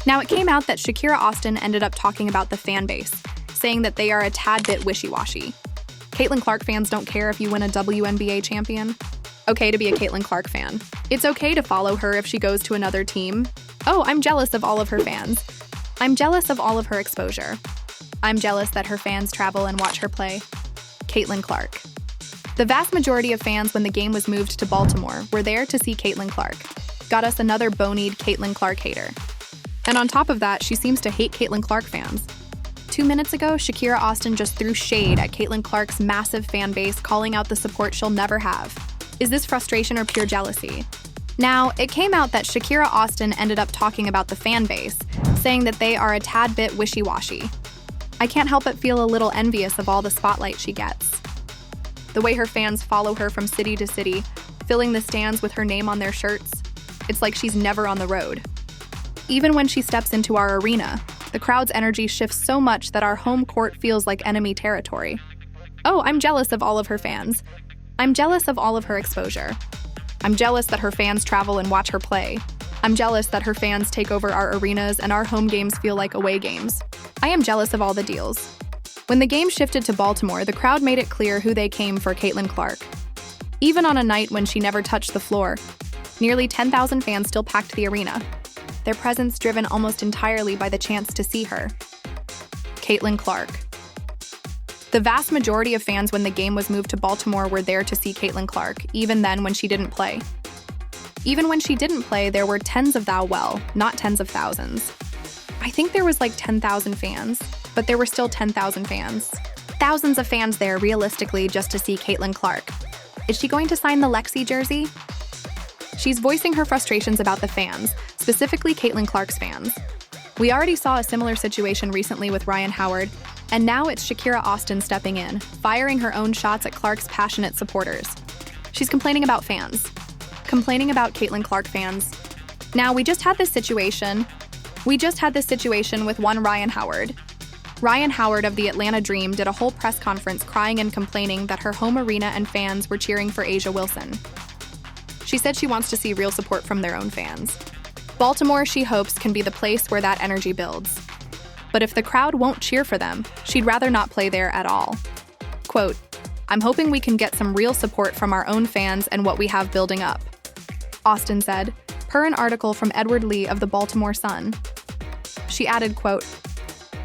Now, it came out that Shakira Austin ended up talking about the fan base, saying that they are a tad bit wishy-washy. Caitlin Clark fans don't care if you win a WNBA champion. Okay to be a Caitlin Clark fan. It's okay to follow her if she goes to another team. Oh, I'm jealous of all of her fans. I'm jealous of all of her exposure. I'm jealous that her fans travel and watch her play. Caitlin Clark. The vast majority of fans when the game was moved to Baltimore were there to see Caitlin Clark. Got us another bonied Caitlin Clark hater. And on top of that, she seems to hate Caitlin Clark fans. 2 minutes ago, Shakira Austin just threw shade at Caitlin Clark's massive fan base, calling out the support she'll never have. Is this frustration or pure jealousy? Now, it came out that Shakira Austin ended up talking about the fan base, saying that they are a tad bit wishy-washy. I can't help but feel a little envious of all the spotlight she gets. The way her fans follow her from city to city, filling the stands with her name on their shirts, it's like she's never on the road. Even when she steps into our arena, the crowd's energy shifts so much that our home court feels like enemy territory. Oh, I'm jealous of all of her fans. I'm jealous of all of her exposure. I'm jealous that her fans travel and watch her play. I'm jealous that her fans take over our arenas and our home games feel like away games. I am jealous of all the deals. When the game shifted to Baltimore, the crowd made it clear who they came for Caitlin Clark. Even on a night when she never touched the floor, nearly 10,000 fans still packed the arena, their presence driven almost entirely by the chance to see her. Caitlin Clark. The vast majority of fans when the game was moved to Baltimore were there to see Caitlin Clark, even then when she didn't play. Even when she didn't play, there were tens of not tens of thousands. I think there was like 10,000 fans, but there were still 10,000 fans. Thousands of fans there realistically just to see Caitlin Clark. Is she going to sign the Lexi jersey? She's voicing her frustrations about the fans, specifically Caitlin Clark's fans. We already saw a similar situation recently with Ryan Howard, and now it's Shakira Austin stepping in, firing her own shots at Clark's passionate supporters. She's complaining about fans. Complaining about Caitlin Clark fans. Now, we just had this situation with one Ryan Howard. Ryan Howard of the Atlanta Dream did a whole press conference crying and complaining that her home arena and fans were cheering for A'ja Wilson. She said she wants to see real support from their own fans. Baltimore, she hopes, can be the place where that energy builds. But if the crowd won't cheer for them, she'd rather not play there at all. Quote, I'm hoping we can get some real support from our own fans and what we have building up, Austin said, per an article from Edward Lee of the Baltimore Sun. She added, quote,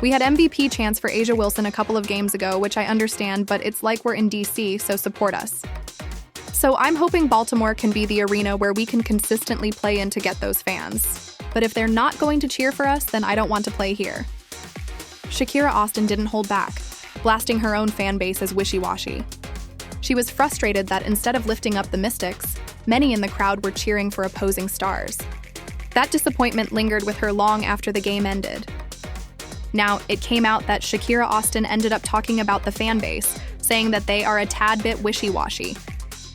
we had MVP chants for A'ja Wilson a couple of games ago, which I understand, but it's like we're in DC, so support us. So I'm hoping Baltimore can be the arena where we can consistently play in to get those fans. But if they're not going to cheer for us, then I don't want to play here. Shakira Austin didn't hold back, blasting her own fan base as wishy-washy. She was frustrated that instead of lifting up the Mystics, many in the crowd were cheering for opposing stars. That disappointment lingered with her long after the game ended. Now, it came out that Shakira Austin ended up talking about the fan base, saying that they are a tad bit wishy-washy.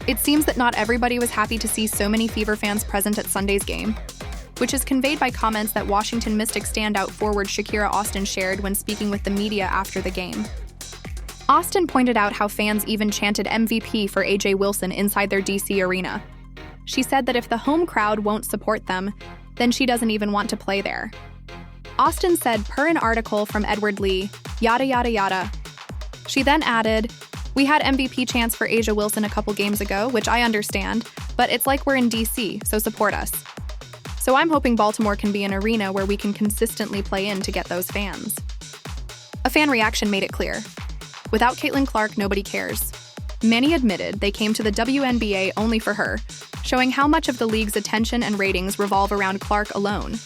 It seems that not everybody was happy to see so many Fever fans present at Sunday's game, which is conveyed by comments that Washington Mystics standout forward Shakira Austin shared when speaking with the media after the game. Austin pointed out how fans even chanted MVP for A'ja Wilson inside their DC arena. She said that if the home crowd won't support them, then she doesn't even want to play there. Austin said, per an article from Edward Lee, yada yada yada. She then added, we had MVP chants for A'ja Wilson a couple games ago, which I understand, but it's like we're in DC, so support us. So I'm hoping Baltimore can be an arena where we can consistently play in to get those fans. A fan reaction made it clear. Without Caitlin Clark, nobody cares. Many admitted they came to the WNBA only for her, showing how much of the league's attention and ratings revolve around Clark alone.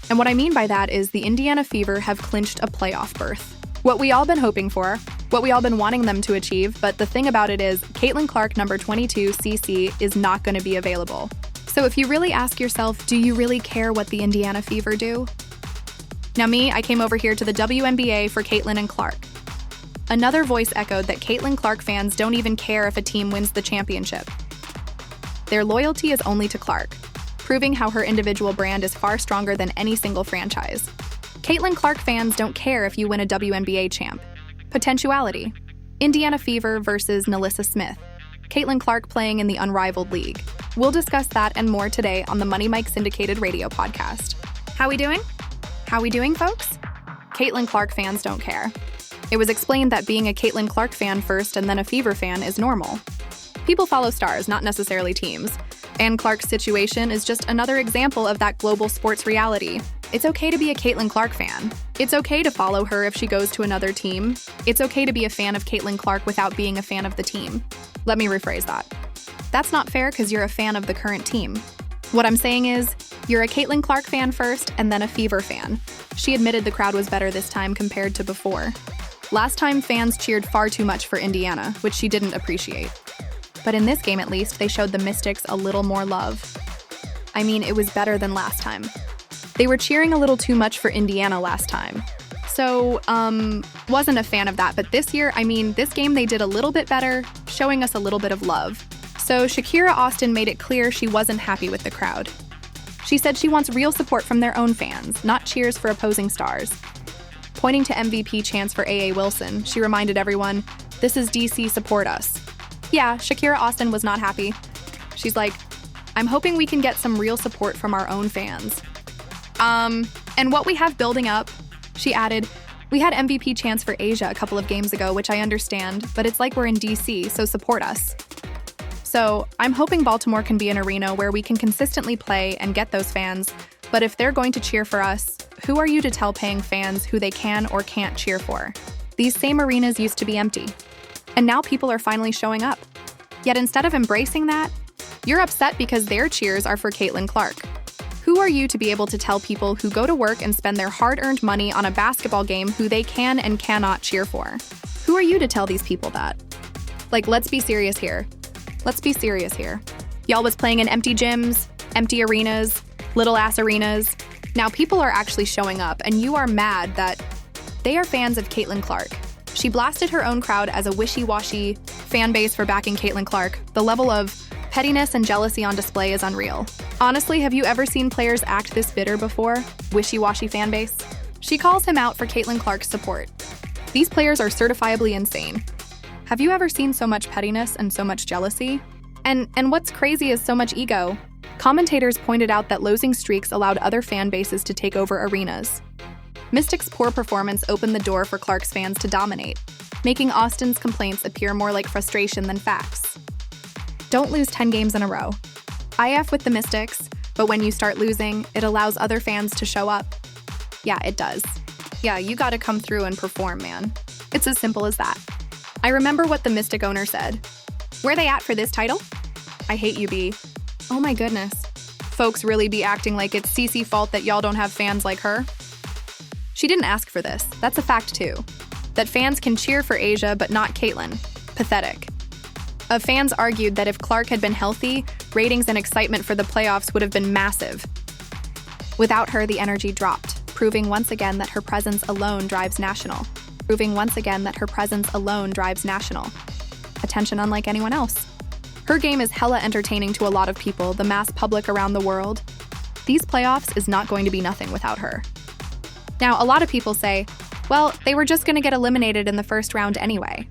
And what I mean by that is the Indiana Fever have clinched a playoff berth. What we all been hoping for, what we all been wanting them to achieve, but the thing about it is Caitlin Clark number 22 CC is not going to be available. So if you really ask yourself, do you really care what the Indiana Fever do? Now me, I came over here to the WNBA for Caitlin and Clark. Another voice echoed that Caitlin Clark fans don't even care if a team wins the championship. Their loyalty is only to Clark, proving how her individual brand is far stronger than any single franchise. Caitlin Clark fans don't care if you win a WNBA champ. Potentiality. Indiana Fever versus Nalissa Smith. Caitlin Clark playing in the unrivaled league. We'll discuss that and more today on the Money Mike syndicated radio podcast. How we doing? How we doing, folks? Caitlin Clark fans don't care. It was explained that being a Caitlin Clark fan first and then a Fever fan is normal. People follow stars, not necessarily teams. And Clark's situation is just another example of that global sports reality. It's okay to be a Caitlin Clark fan. It's okay to follow her if she goes to another team. It's okay to be a fan of Caitlin Clark without being a fan of the team. Let me rephrase that. That's not fair because you're a fan of the current team. What I'm saying is, you're a Caitlin Clark fan first and then a Fever fan. She admitted the crowd was better this time compared to before. Last time, fans cheered far too much for Indiana, which she didn't appreciate. But in this game, at least, they showed the Mystics a little more love. I mean, it was better than last time. They were cheering a little too much for Indiana last time. So, wasn't a fan of that. But this year, this game they did a little bit better, showing us a little bit of love. So Shakira Austin made it clear she wasn't happy with the crowd. She said she wants real support from their own fans, not cheers for opposing stars. Pointing to MVP chants for A.A. Wilson, she reminded everyone, "This is DC, support us." Yeah, Shakira Austin was not happy. She's like, "I'm hoping we can get some real support from our own fans." And what we have building up, she added, "We had MVP chants for Asia a couple of games ago, which I understand, but it's like we're in DC, so support us." So I'm hoping Baltimore can be an arena where we can consistently play and get those fans, but if they're going to cheer for us, who are you to tell paying fans who they can or can't cheer for? These same arenas used to be empty. And now people are finally showing up. Yet instead of embracing that, you're upset because their cheers are for Caitlin Clark. Who are you to be able to tell people who go to work and spend their hard-earned money on a basketball game who they can and cannot cheer for? Who are you to tell these people that? Let's be serious here. Let's be serious here. Y'all was playing in empty gyms, empty arenas, little-ass arenas. Now people are actually showing up, and you are mad that they are fans of Caitlin Clark. She blasted her own crowd as a wishy-washy fan base for backing Caitlin Clark. The level of pettiness and jealousy on display is unreal. Honestly, have you ever seen players act this bitter before? Wishy-washy fan base? She calls him out for Caitlin Clark's support. These players are certifiably insane. Have you ever seen so much pettiness and so much jealousy? And what's crazy is so much ego. Commentators pointed out that losing streaks allowed other fan bases to take over arenas. Mystic's poor performance opened the door for Clark's fans to dominate, making Austin's complaints appear more like frustration than facts. Don't lose 10 games in a row. IF with the Mystics, but when you start losing, it allows other fans to show up. Yeah, it does. Yeah, you gotta come through and perform, man. It's as simple as that. I remember what the Mystic owner said. "Where they at for this title? I hate you, B." Oh my goodness. Folks really be acting like it's CeCe's fault that y'all don't have fans like her? She didn't ask for this. That's a fact too. That fans can cheer for Asia but not Caitlin. Pathetic. Fans argued that if Clark had been healthy, ratings and excitement for the playoffs would have been massive. Without her, the energy dropped, proving once again that her presence alone drives national. Attention unlike anyone else. Her game is hella entertaining to a lot of people, the mass public around the world. These playoffs is not going to be nothing without her. Now, a lot of people say, well, they were just going to get eliminated in the first round anyway.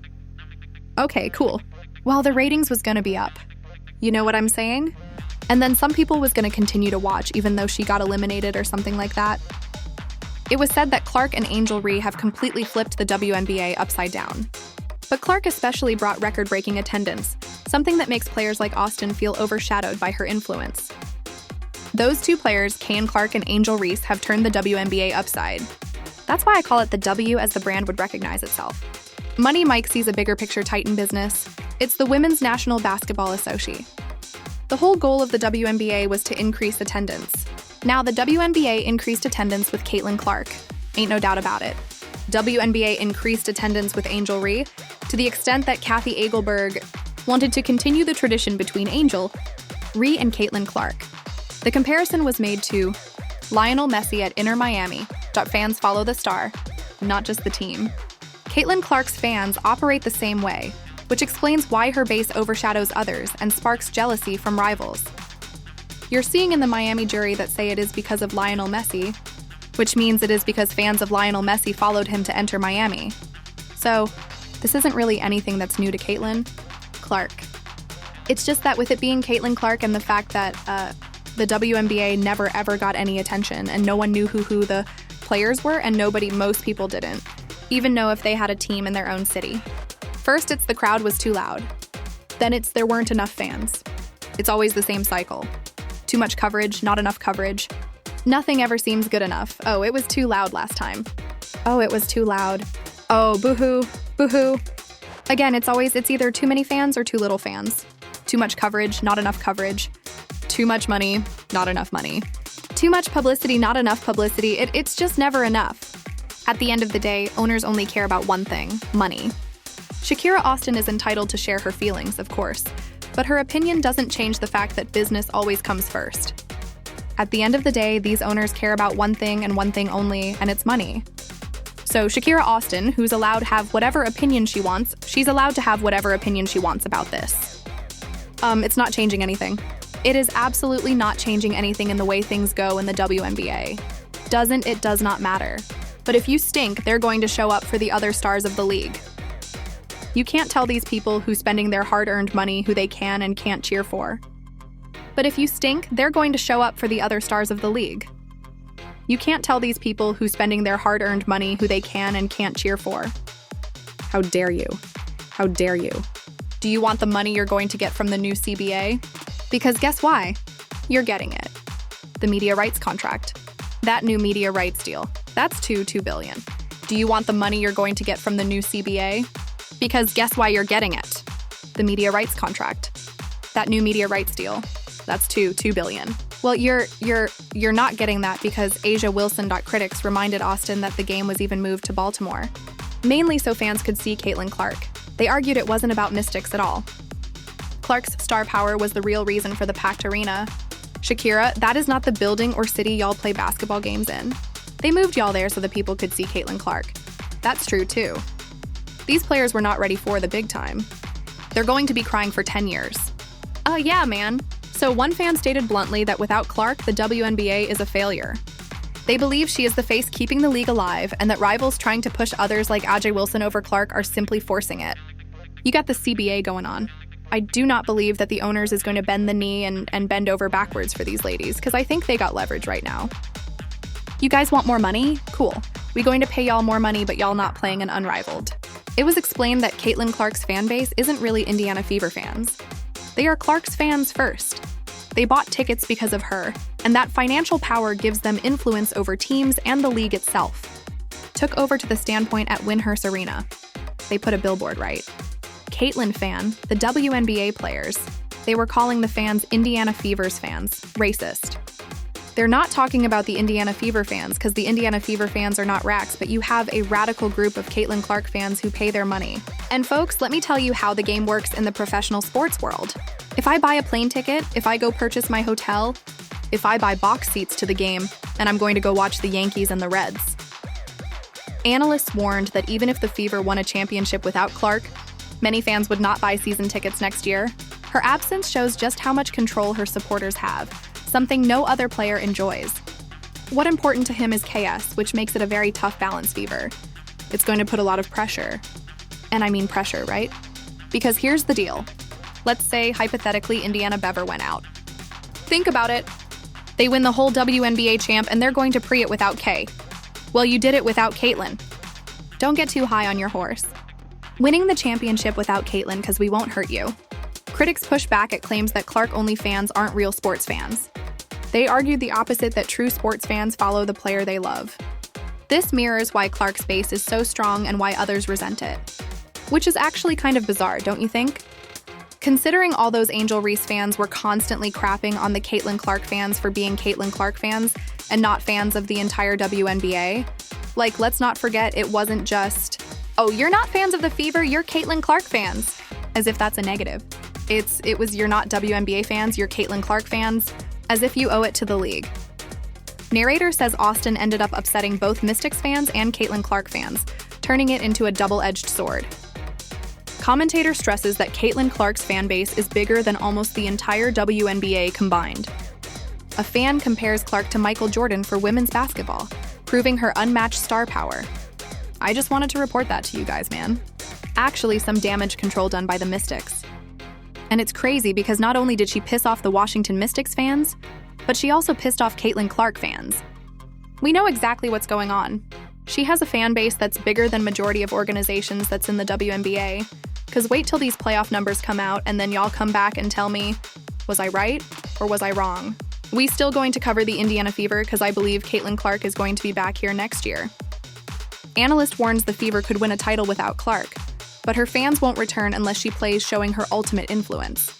Okay, cool. Well, the ratings was going to be up. You know what I'm saying? And then some people was going to continue to watch even though she got eliminated or something like that. It was said that Clark and Angel Ree have completely flipped the WNBA upside down. But Clark especially brought record-breaking attendance, something that makes players like Austin feel overshadowed by her influence. Those two players, Kayan Clark and Angel Reese, have turned the WNBA upside. That's why I call it the W, as the brand would recognize itself. Money Mike sees a bigger picture Titan business. It's the Women's National Basketball Association. The whole goal of the WNBA was to increase attendance. Now the WNBA increased attendance with Caitlin Clark. Ain't no doubt about it. WNBA increased attendance with Angel Ree to the extent that Kathy Agelberg wanted to continue the tradition between Angel, Ree, and Caitlin Clark. The comparison was made to Lionel Messi at Inter Miami. Fans follow the star, not just the team. Caitlin Clark's fans operate the same way, which explains why her base overshadows others and sparks jealousy from rivals. You're seeing in the Miami jury that say it is because of Lionel Messi, which means it is because fans of Lionel Messi followed him to enter Miami. So, this isn't really anything that's new to Caitlin Clark. It's just that with it being Caitlin Clark and the fact that the WNBA never ever got any attention and no one knew who the players were and most people didn't even know if they had a team in their own city. First, it's the crowd was too loud. Then it's there weren't enough fans. It's always the same cycle. Too much coverage, not enough coverage. Nothing ever seems good enough. Oh, it was too loud last time. Oh, it was too loud. Oh, boo-hoo, boo-hoo. Again, it's either too many fans or too little fans. Too much coverage, not enough coverage. Too much money, not enough money. Too much publicity, not enough publicity. It's just never enough. At the end of the day, owners only care about one thing: money. Shakira Austin is entitled to share her feelings, of course, but her opinion doesn't change the fact that business always comes first. At the end of the day, these owners care about one thing and one thing only, and it's money. So Shakira Austin, who's allowed to have whatever opinion she wants, she's allowed to have whatever opinion she wants about this. It's not changing anything. It is absolutely not changing anything in the way things go in the WNBA. It does not matter. But if you stink, they're going to show up for the other stars of the league. You can't tell these people who's spending their hard-earned money who they can and can't cheer for. But if you stink, they're going to show up for the other stars of the league. You can't tell these people who's spending their hard-earned money who they can and can't cheer for. How dare you? How dare you? Do you want the money you're going to get from the new CBA? Because guess why? You're getting it. The media rights contract. That new media rights deal. That's $2 billion. Do you want the money you're going to get from the new CBA? Because guess why you're getting it? The media rights contract. That new media rights deal. That's $2 billion. Well, you're not getting that because Asia Wilson.critics reminded Austin that the game was even moved to Baltimore, mainly so fans could see Caitlin Clark. They argued it wasn't about Mystics at all. Clark's star power was the real reason for the packed arena. Shakira, that is not the building or city y'all play basketball games in. They moved y'all there so the people could see Caitlin Clark. That's true, too. These players were not ready for the big time. They're going to be crying for 10 years. Yeah, man. So one fan stated bluntly that without Clark, the WNBA is a failure. They believe she is the face keeping the league alive and that rivals trying to push others like AJ Wilson over Clark are simply forcing it. You got the CBA going on. I do not believe that the owners is going to bend the knee and bend over backwards for these ladies, because I think they got leverage right now. You guys want more money? Cool. We going to pay y'all more money, but y'all not playing an unrivaled. It was explained that Caitlin Clark's fan base isn't really Indiana Fever fans. They are Clark's fans first. They bought tickets because of her, and that financial power gives them influence over teams and the league itself. Took over to the standpoint at Windhurst Arena. They put a billboard right. Caitlin fan, the WNBA players, they were calling the fans Indiana Fever's fans, racist. They're not talking about the Indiana Fever fans because the Indiana Fever fans are not racks, but you have a radical group of Caitlin Clark fans who pay their money. And folks, let me tell you how the game works in the professional sports world. If I buy a plane ticket, if I go purchase my hotel, if I buy box seats to the game, and I'm going to go watch the Yankees and the Reds. Analysts warned that even if the Fever won a championship without Clark, many fans would not buy season tickets next year. Her absence shows just how much control her supporters have, something no other player enjoys. What important to him is KS, which makes it a very tough balance, Fever. It's going to put a lot of pressure. And I mean pressure, right? Because here's the deal. Let's say, hypothetically, Indiana Bever went out. Think about it. They win the whole WNBA champ and they're going to pre it without K. Well, you did it without Caitlin. Don't get too high on your horse. Winning the championship without Caitlin because we won't hurt you. Critics push back at claims that Clark-only fans aren't real sports fans. They argued the opposite, that true sports fans follow the player they love. This mirrors why Clark's base is so strong and why others resent it. Which is actually kind of bizarre, don't you think? Considering all those Angel Reese fans were constantly crapping on the Caitlin Clark fans for being Caitlin Clark fans and not fans of the entire WNBA. Like, let's not forget it wasn't just, oh, you're not fans of the Fever, you're Caitlin Clark fans. As if that's a negative. It was you're not WNBA fans, you're Caitlin Clark fans, as if you owe it to the league. Narrator says Austin ended up upsetting both Mystics fans and Caitlin Clark fans, turning it into a double-edged sword. Commentator stresses that Caitlin Clark's fan base is bigger than almost the entire WNBA combined. A fan compares Clark to Michael Jordan for women's basketball, proving her unmatched star power. I just wanted to report that to you guys, man. Actually, some damage control done by the Mystics. And it's crazy because not only did she piss off the Washington Mystics fans, but she also pissed off Caitlin Clark fans. We know exactly what's going on. She has a fan base that's bigger than majority of organizations that's in the WNBA. Because wait till these playoff numbers come out and then y'all come back and tell me, was I right or was I wrong? We still going to cover the Indiana Fever because I believe Caitlin Clark is going to be back here next year. Analyst warns the Fever could win a title without Clark, but her fans won't return unless she plays showing her ultimate influence.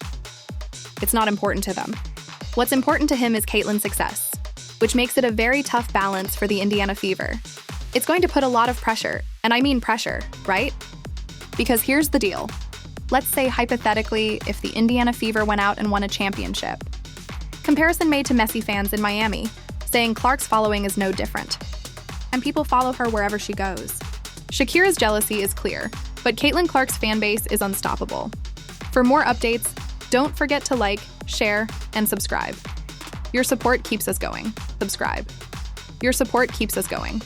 It's not important to them. What's important to him is Caitlin's success, which makes it a very tough balance for the Indiana Fever. It's going to put a lot of pressure, and I mean pressure, right? Because here's the deal. Let's say hypothetically, if the Indiana Fever went out and won a championship. Comparison made to Messi fans in Miami, saying Clark's following is no different. And people follow her wherever she goes. Shakira's jealousy is clear, but Caitlin Clark's fan base is unstoppable. For more updates, don't forget to like, share, and subscribe. Your support keeps us going. Subscribe. Your support keeps us going.